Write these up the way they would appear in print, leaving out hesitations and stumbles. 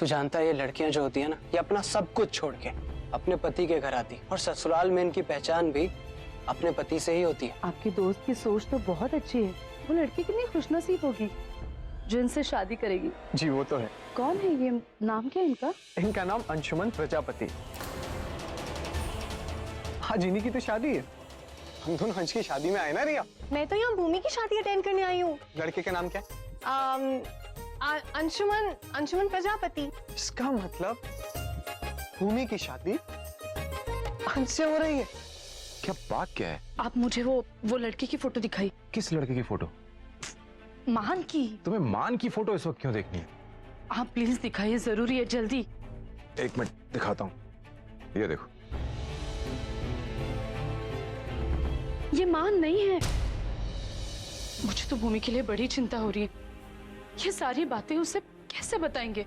तू जानता है ये लड़कियां जो होती है ना, ये अपना सब कुछ छोड़ के अपने पति के घर आती, और ससुराल में इनकी पहचान भी अपने पति से ही होती है। आपके दोस्त की सोच तो बहुत अच्छी है। वो लड़की कितनी खुशनसीब होगी जो इनसे शादी करेगी। जी वो तो है। कौन है ये? नाम क्या है इनका? इनका नाम अंशुमन प्रजापति। आज इन्हीं की तो शादी है। हम दोनों अंश की शादी में आए ना रिया। मैं तो यहाँ भूमि की शादी अटेंड करने आई हूँ। लड़के का नाम क्या है? अंशुमन प्रजापति। इसका मतलब भूमि की शादी अंश से हो रही है। क्या बात क्या है? आप मुझे वो लड़की की फोटो दिखाई। किस लड़के की फोटो? मान की। तुम्हें मान की फोटो इस वक्त क्यों देखनी है? आप प्लीज दिखाइए, जरूरी है, जल्दी। एक मिनट दिखाता हूँ। ये देखो। ये मान नहीं है। मुझे तो भूमि के लिए बड़ी चिंता हो रही है। ये सारी बातें उसे कैसे बताएंगे?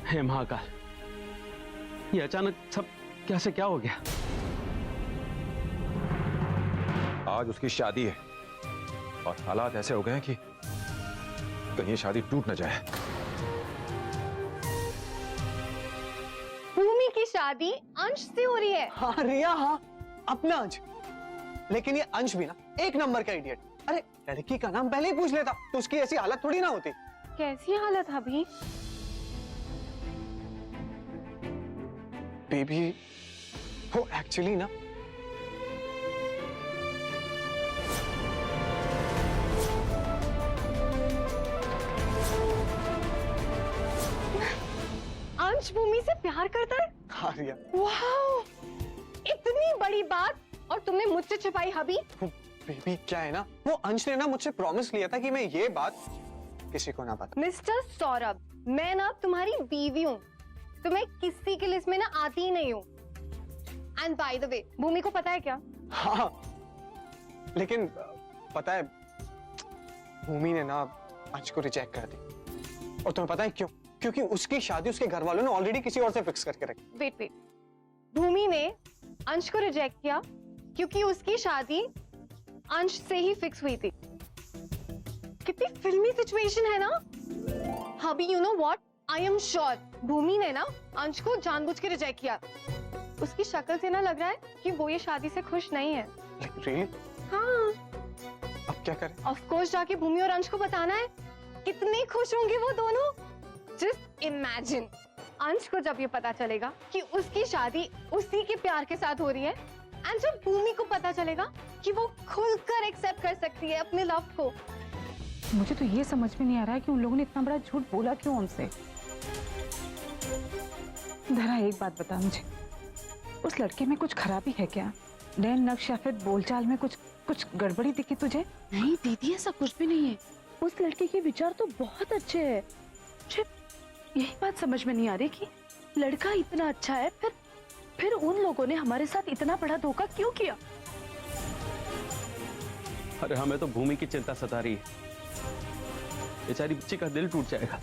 हे महाकाल, ये अचानक सब कैसे क्या हो गया? आज उसकी शादी है और हालात ऐसे हो गए हैं कि कहीं ये शादी टूट न जाए। भूमि की शादी अंश से हो रही है। हाँ रिया, हाँ अपना अंश। लेकिन ये अंश भी ना एक नंबर का इडियट। अरे लड़की का नाम पहले ही पूछ लेता तो उसकी ऐसी हालत थोड़ी ना होती। कैसी हालत अभी? बेबी वो एक्चुअली ना अंश भूमि से प्यार करता है। हाँ रिया। वाओ, इतनी बड़ी बात और तुमने मुझसे छुपाई हबी। बेबी क्या है ना, वो अंश ने ना मुझसे प्रॉमिस लिया था कि मैं ये बात किसी को ना बता। मिस्टर सौरभ, मैं ना तुम्हारी बीवी हूँ, तो मैं किसी के लिस्ट में ना आती ही नहीं हूँ। एंड बाय द वे, भूमि को पता है क्या? हाँ लेकिन पता है भूमि ने ना अंश को रिजेक्ट कर दी। और तुम्हें पता है क्यों? क्योंकि उसकी शादी उसके घर वालों ने ऑलरेडी किसी और से फिक्स करके रखी। वेट, भूमि ने अंश को रिजेक्ट किया क्योंकि उसकी शादी अंश से ही फिक्स हुई थी। कितनी फिल्मी सिचुएशन है ना। Hubby, you know what, I am sure Bhoomi ने ना अंश को जानबूझ के रिजेक्ट किया। उसकी शक्ल से ना लग रहा है कि वो ये शादी से खुश नहीं है। Really? हाँ। अब क्या करें? ऑफ कोर्स जाके भूमि और अंश को बताना है। कितने खुश होंगे वो दोनों। जस्ट इमेजिन, अंश को जब ये पता चलेगा कि उसकी शादी उसी के प्यार के साथ हो रही है, एंड जब भूमि को पता चलेगा कि वो खुलकर एक्सेप्ट कर सकती है अपने लव को। मुझे तो ये समझ में नहीं आ रहा है कि उन लोगों ने इतना बड़ा झूठ बोला क्यों उनसे। धरा, एक बात बता मुझे, उस लड़के में कुछ खराबी है क्या? नैन नक्श या फिर बोलचाल में कुछ गड़बड़ी दिखी तुझे? नहीं दीदी, ऐसा कुछ भी नहीं है। उस लड़के के विचार तो बहुत अच्छे हैं। मुझे यही बात समझ में नहीं आ रही कि लड़का इतना अच्छा है, फिर उन लोगों ने हमारे साथ इतना बड़ा धोखा क्यों किया? अरे हमें तो भूमि की चिंता सता रही है। बेचारी बच्ची का दिल टूट जाएगा।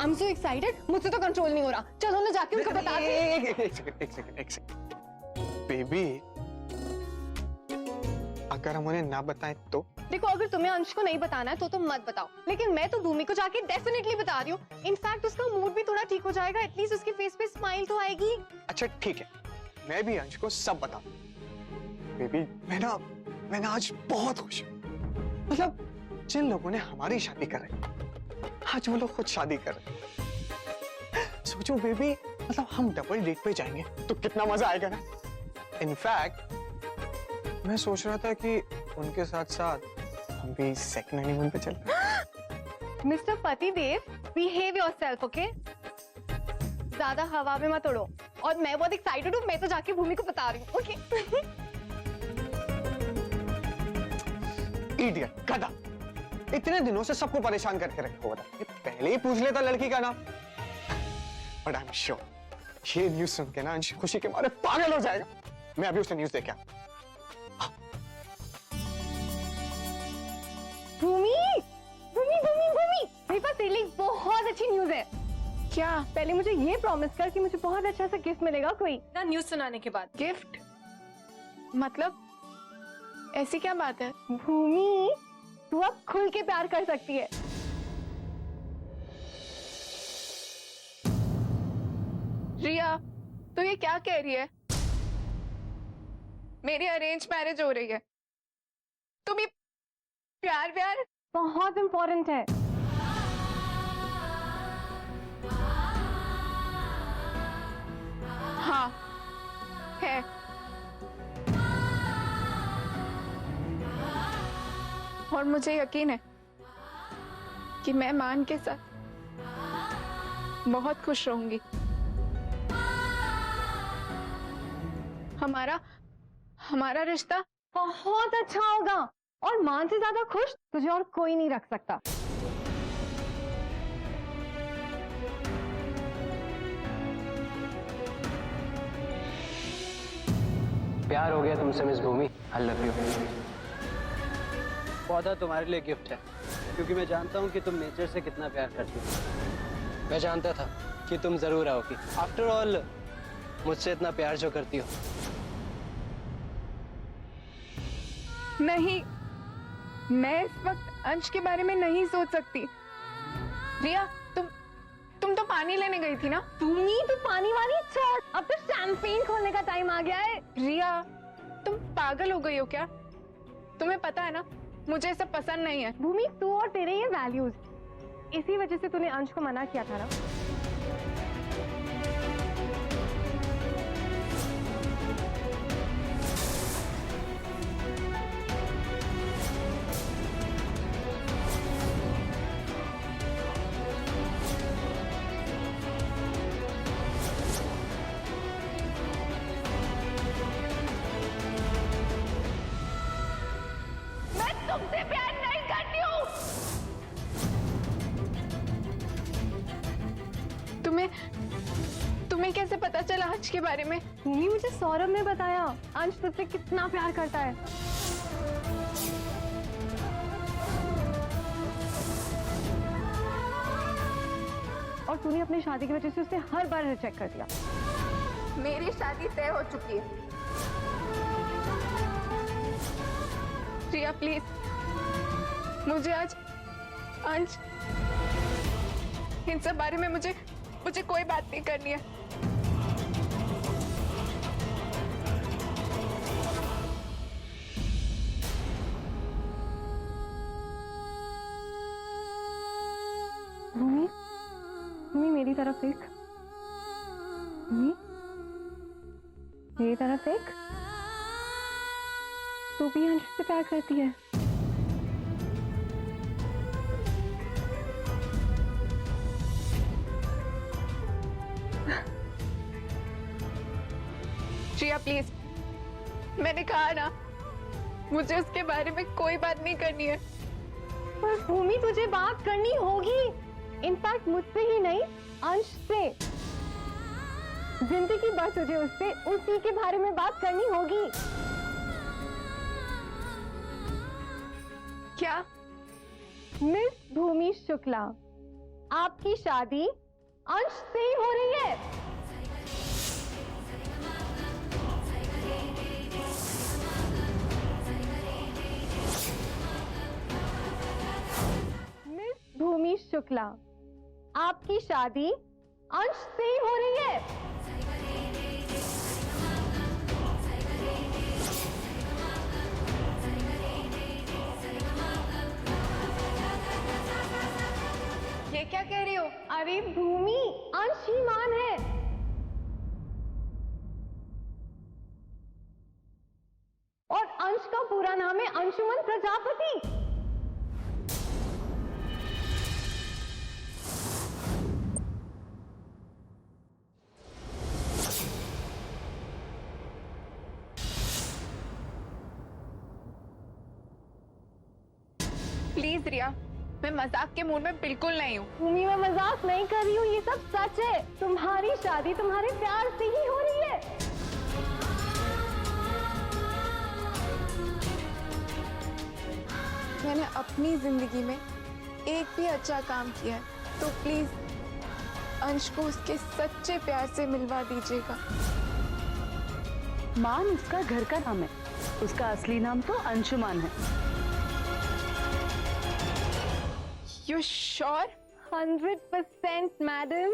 I'm so excited, मुझसे तो कंट्रोल नहीं हो रहा। चलो ना जाके उनको बता दे। एक सेकंड। बेबी अगर हम उन्हें ना बताएं तो? देखो, अगर तुम्हें अंश को नहीं बताना है तो तुम मत बताओ, लेकिन मैं तो भूमि को जाके डेफिनेटली बता रही हूँ। इनफैक्ट उसका मूड भी थोड़ा ठीक हो जाएगा, एटलीस्ट उसके फेस पे स्माइल तो आएगी। अच्छा ठीक है, मैं भी अंश को सब बताऊं। बेबी मैं ना आज बहुत खुश हूँ। मतलब जिन लोगों ने हमारी शादी कर रहे, आज वो लोग खुद शादी कर रहे। सोचो बेबी, मतलब हम डबल डेट पे जाएंगे तो कितना मजा आएगा ना। इनफैक्ट मैं सोच रहा था कि उनके साथ साथ हम भी सेकंड हनीमून पे चलते। मिस्टर पतिदेव, बिहेव योरसेल्फ, ओके? ज्यादा हवा में मत उड़ो। और मैं बहुत एक्साइटेड हूँ, मैं तो जाके भूमि को बता रही हूँ, ओके? इडियट, गधा, इतने दिनों से सबको परेशान करके रखा हुआ था। ये पहले ही पूछ लेता लड़की का नाम। बट आई एम श्योर ये न्यूज सुन के ना अंश खुशी के मारे पागल हो जाएगा। मैं अभी उसे न्यूज देके आता हूं। भूमि, भूमि, भूमि, भूमि, मेरे पास तेरे लिए बहुत अच्छी न्यूज है। क्या? पहले मुझे ये प्रॉमिस कर कि मुझे बहुत अच्छा सा गिफ्ट मिलेगा कोई ना न्यूज सुनाने के बाद। गिफ्ट? मतलब ऐसी क्या बात है? भूमि, तू अब खुल के प्यार कर सकती है। रिया, तू ये क्या कह रही है? मेरी अरेंज मैरिज हो रही है, तुम ये प्यार व्यार? बहुत इंपॉर्टेंट है। हाँ है। और मुझे यकीन है कि मैं मान के साथ बहुत खुश रहूंगी। हमारा रिश्ता बहुत अच्छा होगा और मान से ज्यादा खुश तुझे और कोई नहीं रख सकता। प्यार हो गया तुमसे miss Bhumi. I love you. पौधा तुम्हारे लिए गिफ्ट है, क्योंकि मैं जानता हूँ कि तुम नेचर से कितना प्यार करती हो। मैं जानता था कि तुम जरूर आओगी। आफ्टर ऑल मुझसे इतना प्यार जो करती हो। नहीं, मैं इस वक्त अंश के बारे में नहीं सोच सकती। रिया, तुम तो पानी लेने गई थी ना? भूमि, तू पानी वानी छोड़, अब तो शैंपेन खोलने का टाइम आ गया है। रिया, तुम पागल हो गई हो क्या? तुम्हें पता है ना, मुझे सब पसंद नहीं है। भूमि, तू और तेरे ये वैल्यूज, इसी वजह से तूने अंश को मना किया था ना। तुमसे प्यार नहीं करती हूँ। तुम्हें कैसे पता चला अंश के बारे में? भूमि, मुझे सौरभ ने बताया अंश तुझसे कितना प्यार करता है। और तूने अपनी शादी की वजह से उसे हर बार रिजेक्ट कर दिया। मेरी शादी तय हो चुकी है। रिया प्लीज, मुझे आज अंश इन सब बारे में मुझे कोई बात नहीं करनी है। भूमि, भूमि मेरी तरफ देख। भूमि, मेरी तरफ देख। तू भी अंश से प्यार करती है। रिया प्लीज, मैंने कहा ना, मुझे उसके बारे में कोई बात नहीं करनी है। पर भूमि, तुझे बात करनी होगी। इनफैक्ट मुझसे ही नहीं, अंश से। जिंदगी भर तुझे उससे उसी के बारे में बात करनी होगी। क्या? मिस भूमि शुक्ला, आपकी शादी अंश से ही हो रही है। मिस भूमि शुक्ला, आपकी शादी अंश से ही हो रही है। ये क्या कह रही हो? अरे भूमि, अंश ही मान है। और अंश का पूरा नाम है अंशुमन प्रजापति। प्लीज रिया, मैं मजाक के मूड में बिल्कुल नहीं हूँ। भूमि, मैं मजाक नहीं कर रही हूँ, ये सब सच है। तुम्हारी शादी तुम्हारे प्यार से ही हो रही है। मैंने अपनी जिंदगी में एक भी अच्छा काम किया है, तो प्लीज अंश को उसके सच्चे प्यार से मिलवा दीजिएगा। मान उसका घर का नाम है, उसका असली नाम तो अंशुमान है। You sure? 100% madam.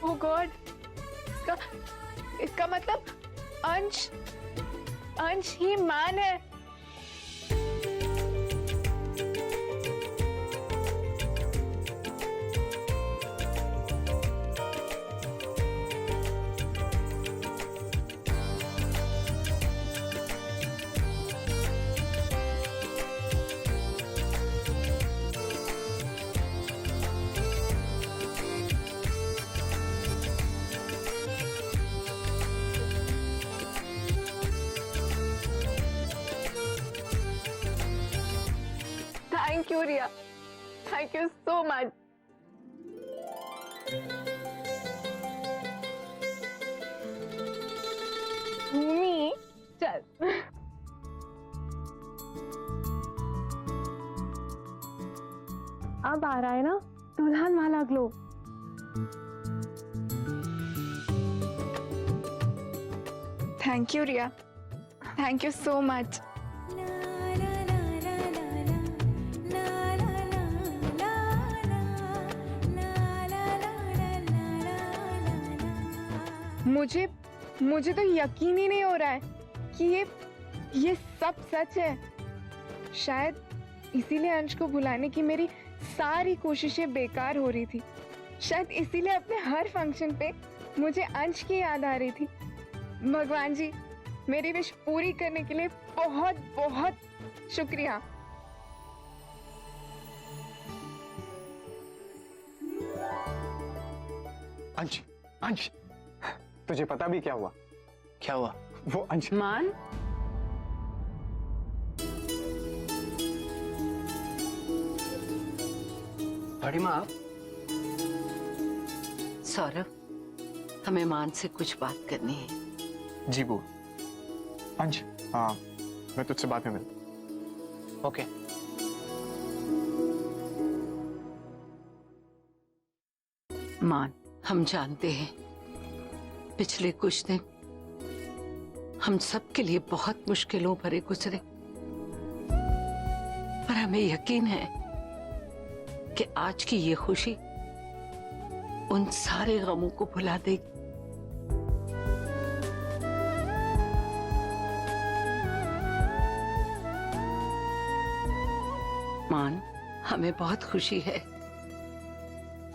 Oh god, इसका मतलब अंश ही मैन है। Thank you Riya, thank you so much. Bhoomi चल। अब आ रहा है ना दुल्हन वाला glow. Thank you Riya, thank you so much. मुझे तो यकीन ही नहीं हो रहा है कि ये सब सच है। शायद इसीलिए अंश को भुलाने की मेरी सारी कोशिशें बेकार हो रही थी। शायद इसीलिए अपने हर फंक्शन पे मुझे अंश की याद आ रही थी। भगवान जी, मेरी विश पूरी करने के लिए बहुत बहुत शुक्रिया। अंश, अंश, तुझे पता भी क्या हुआ? क्या हुआ? वो अंश मान, बड़ी माँ आप? सौरभ, हमें मान से कुछ बात करनी है। जी वो अंश, हाँ मैं तुझसे बाद में मिलूं। ओके। मान, हम जानते हैं पिछले कुछ दिन हम सब के लिए बहुत मुश्किलों भरे गुजरे, पर हमें यकीन है कि आज की ये खुशी उन सारे गमों को भुला देगी। मान, हमें बहुत खुशी है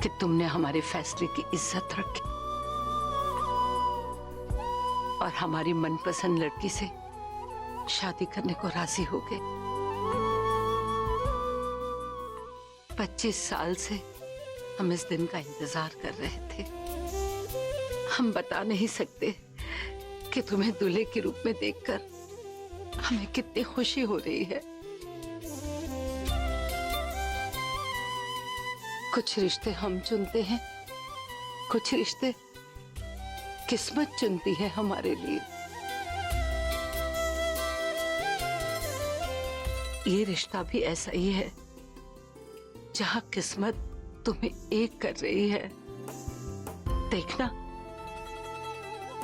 कि तुमने हमारे फैसले की इज्जत रखी और हमारी मनपसंद लड़की से शादी करने को राजी हो गए। 25 साल से हम इस दिन का इंतजार कर रहे थे। हम बता नहीं सकते कि तुम्हें दूल्हे के रूप में देखकर हमें कितनी खुशी हो रही है। कुछ रिश्ते हम चुनते हैं, कुछ रिश्ते किस्मत चुनती है हमारे लिए। ये रिश्ता भी ऐसा ही है जहां किस्मत तुम्हें एक कर रही है। देखना,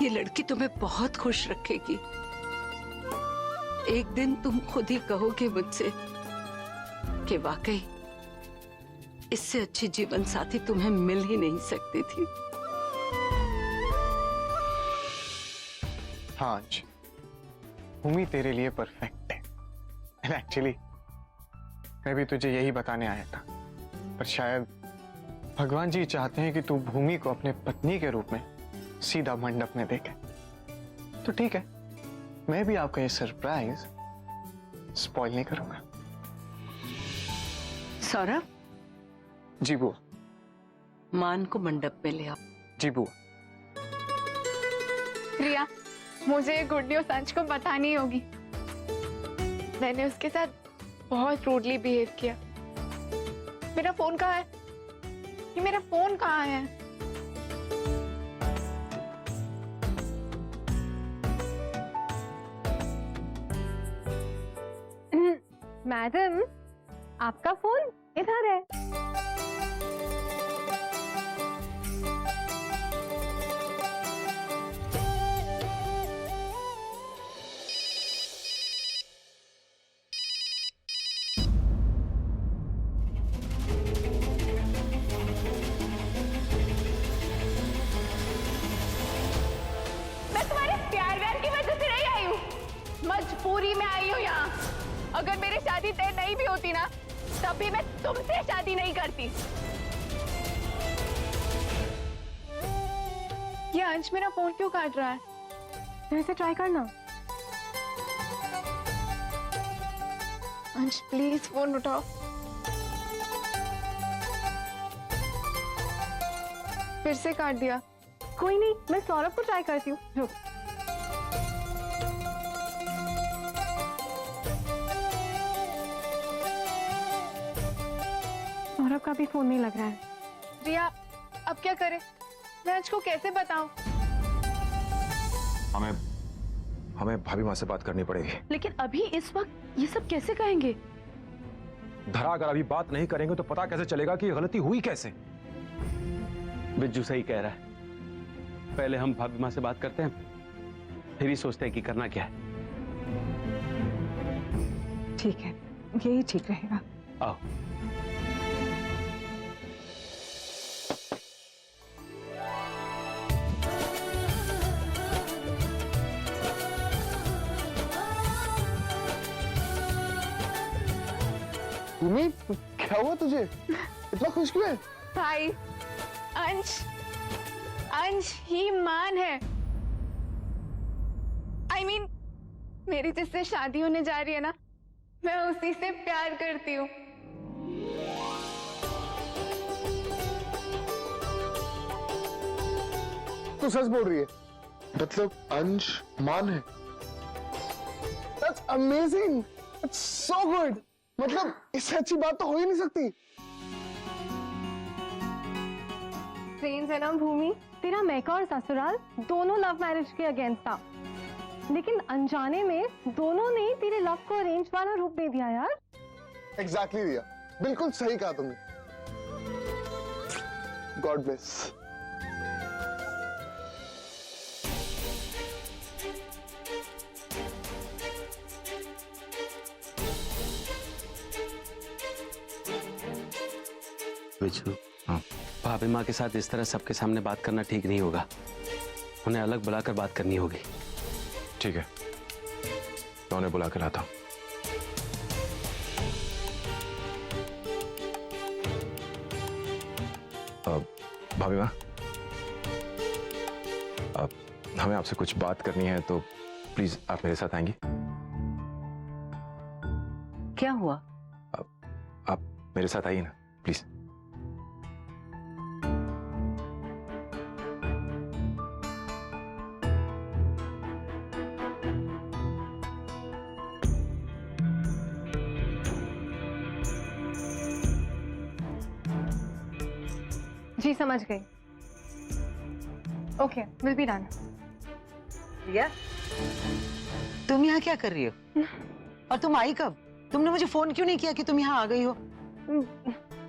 ये लड़की तुम्हें बहुत खुश रखेगी। एक दिन तुम खुद ही कहोगे मुझसे कि वाकई इससे अच्छी जीवन साथी तुम्हें मिल ही नहीं सकती थी। हाँ अंश, भूमि तेरे लिए परफेक्ट है। एंड एक्चुअली मैं भी तुझे यही बताने आया था, पर शायद भगवान जी चाहते हैं कि तू भूमि को अपने पत्नी के रूप में सीधा मंडप में देखे। तो ठीक है, मैं भी आपका ये सरप्राइज स्पॉइल नहीं करूंगा। सौरभ, जी बुआ। मान को मंडप में ले आओ। जी बुआ। रिया, मुझे ये गुड न्यूज अंश को बतानी होगी। मैंने उसके साथ बहुत रूडली बिहेव किया। मेरा फोन कहाँ है? ये मेरा फोन कहाँ है? मैडम, आपका फोन इधर है। मैं तुम्हारे प्यार व्यार की वजह से नहीं आई हूँ, मजबूरी में आई हूँ यहाँ। अगर मेरी शादी तय नहीं भी होती ना, तब भी मैं तुमसे शादी नहीं करती। ये अंश मेरा फोन क्यों काट रहा है? फिर से ट्राई करना। अंश प्लीज फोन उठाओ। फिर से काट दिया। कोई नहीं, मैं सौरभ को ट्राई करती हूँ। रुक। सौरभ का भी फोन नहीं लग रहा है। रिया, अब क्या करें? मैं अंश को कैसे बताऊं? हमें भाभी माँ से बात करनी पड़ेगी। लेकिन अभी इस वक्त ये सब कैसे कहेंगे? धरा, अगर अभी बात नहीं करेंगे तो पता कैसे चलेगा कि ये गलती हुई कैसे? बिज्जू सही कह रहा है। पहले हम भाभी माँ से बात करते हैं, फिर ही सोचते हैं कि करना क्या है। ठीक है, यही ठीक रहेगा। आओ। भूमि, क्या हुआ तुझे? इतना खुश क्यों है? भाई, अंश ही मान है। I mean, मेरी जिससे शादी होने जा रही है ना, मैं उसी से प्यार करती हूँ। तू सच बोल रही है? मतलब अंश मान है? That's amazing! That's so good! मतलब इससे अच्छी बात तो हो ही नहीं सकती। ट्रेन है ना भूमि, तेरा मैका और ससुराल दोनों लव मैरिज के अगेंस्ट था, लेकिन अनजाने में दोनों ने तेरे लव को अरेंज वाला रूप दे दिया यार। एग्जैक्टली रिया, बिल्कुल सही कहा तुमने। God bless. बिज्जू, हाँ। भाभी माँ के साथ इस तरह सबके सामने बात करना ठीक नहीं होगा। उन्हें अलग बुलाकर बात करनी होगी। ठीक है, मैं उन्हें बुला के लाता हूँ। भाभी माँ, हमें आपसे कुछ बात करनी है, तो प्लीज आप मेरे साथ आएंगी? क्या हुआ? आप मेरे साथ आइए ना प्लीज। जी समझ गई। Okay, will be done. Riya, तुम यहाँ क्या कर रही हो? और तुम आई कब? तुमने मुझे फोन क्यों नहीं किया कि तुम यहाँ आ गई हो?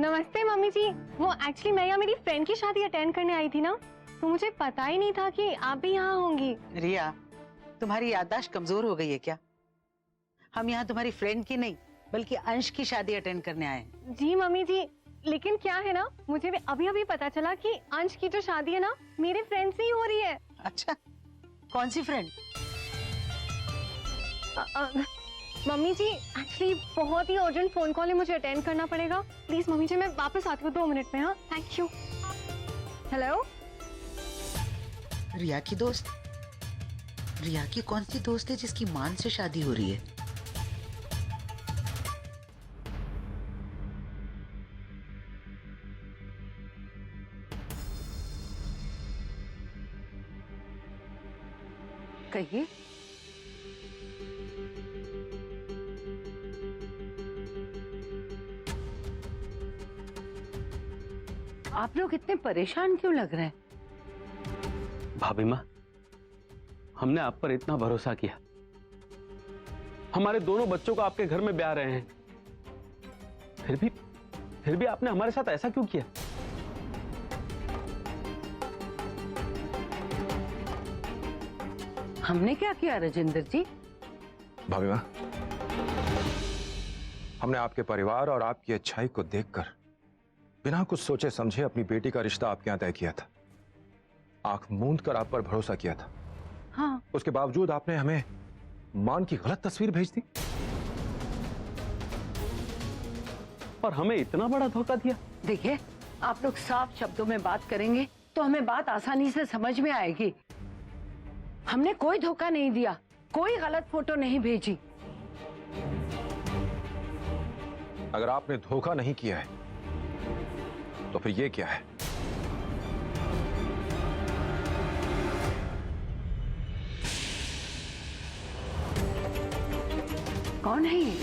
नमस्ते मम्मी जी। वो एक्चुअली मैं यहाँ मेरी फ्रेंड की शादी अटेंड करने आई थी ना, तो मुझे पता ही नहीं था कि आप भी यहाँ होंगी। रिया, तुम्हारी याददाश्त कमजोर हो गई है क्या? हम यहाँ तुम्हारी फ्रेंड की नहीं, बल्कि अंश की शादी अटेंड करने आए हैं। जी मम्मी जी, लेकिन क्या है ना, मुझे भी अभी अभी पता चला कि अंश की जो शादी है ना, मेरे फ्रेंड से ही हो रही है। अच्छा, कौन सी फ्रेंड? मम्मी जी, एक्चुअली बहुत ही अर्जेंट फोन कॉल है, मुझे अटेंड करना पड़ेगा। प्लीज मम्मी जी, मैं वापस आती हूँ 2 मिनट में। हाँ, थैंक यू। हेलो। रिया की दोस्त? रिया की कौन सी दोस्त है जिसकी मान से शादी हो रही है? कहिए। आप लोग इतने परेशान क्यों लग रहे हैं? भाभी माँ, हमने आप पर इतना भरोसा किया, हमारे दोनों बच्चों को आपके घर में ब्याह रहे हैं, फिर भी आपने हमारे साथ ऐसा क्यों किया? हमने क्या किया राजेंद्र जी? भाभी माँ, हमने आपके परिवार और आपकी अच्छाई को देखकर बिना कुछ सोचे समझे अपनी बेटी का रिश्ता आपके यहां तय किया था। आंख मूंद कर आप पर भरोसा किया था। हाँ, उसके बावजूद आपने हमें मान की गलत तस्वीर भेज दी और हमें इतना बड़ा धोखा दिया। देखिए, आप लोग साफ शब्दों में बात करेंगे तो हमें बात आसानी से समझ में आएगी। हमने कोई धोखा नहीं दिया, कोई गलत फोटो नहीं भेजी। अगर आपने धोखा नहीं किया है तो फिर ये क्या है? कौन है ये?